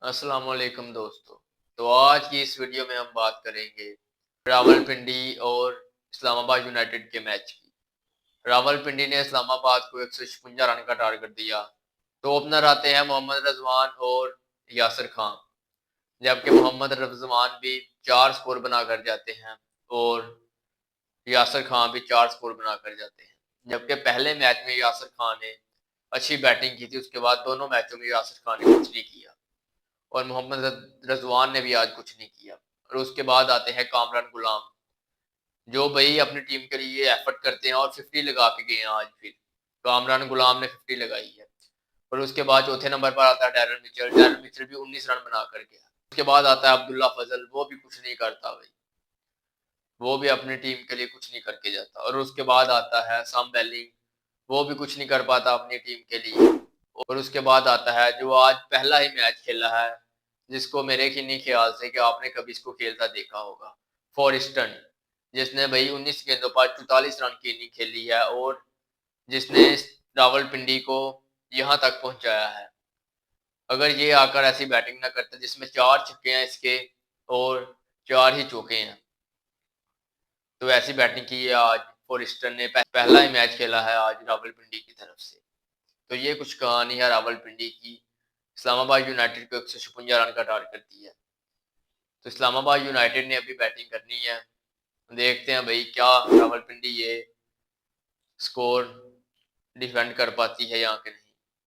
अस्सलाम वालेकुम दोस्तों। तो आज की इस वीडियो में हम बात करेंगे रावलपिंडी और इस्लामाबाद यूनाइटेड के मैच की। रावलपिंडी ने इस्लामाबाद को 156 रन का टारगेट दिया। तो ओपनर आते हैं मोहम्मद रजवान और यासिर खान, जबकि मोहम्मद रजवान भी 4 स्कोर बनाकर जाते हैं और यासिर खान भी 4 स्कोर बनाकर जाते हैं। जबकि पहले मैच में यासिर खान ने अच्छी बैटिंग की थी, उसके बाद दोनों मैचों में यासिर खान ने कुछ नहीं किया और मोहम्मद रजवान ने भी आज कुछ नहीं किया। और उसके बाद आते हैं कामरान गुलाम, जो भाई अपनी टीम के लिए एफर्ट करते हैं और 50 लगा के गए हैं। आज फिर कामरान गुलाम ने 50 लगाई है। और उसके बाद चौथे नंबर पर आता है डैरन मिचेल भी 19 रन बना कर गया। उसके बाद आता है अब्दुल्ला फजल, वो भी कुछ नहीं करता भाई, वो भी अपनी टीम के लिए कुछ नहीं करके जाता। और उसके बाद आता है सैम बेलिंग, वो भी कुछ नहीं कर पाता अपनी टीम के लिए। और उसके बाद आता है जो आज पहला ही मैच खेला है, जिसको मेरे की नहीं ख्याल से कि आपने कभी इसको खेलता देखा होगा, फॉरेस्टन, जिसने भाई 19 गेंदों पर 44 रन की इनिंग खेली है और जिसने रावलपिंडी को यहाँ तक पहुंचाया है। अगर ये आकर ऐसी बैटिंग ना करता, जिसमें 4 छक्के हैं इसके और 4 ही चौके हैं, तो ऐसी बैटिंग की है आज फॉरेस्टर ने। पहला ही मैच खेला है आज रावलपिंडी की तरफ से। तो ये कुछ कहानी है रावलपिंडी की। इस्लामाबाद यूनाइटेड को 156 रन का टारगेट दिया है। तो इस्लामाबाद यूनाइटेड ने अभी बैटिंग करनी है। देखते हैं भाई क्या रावलपिंडी ये स्कोर डिफेंड कर पाती है यहाँ के नहीं।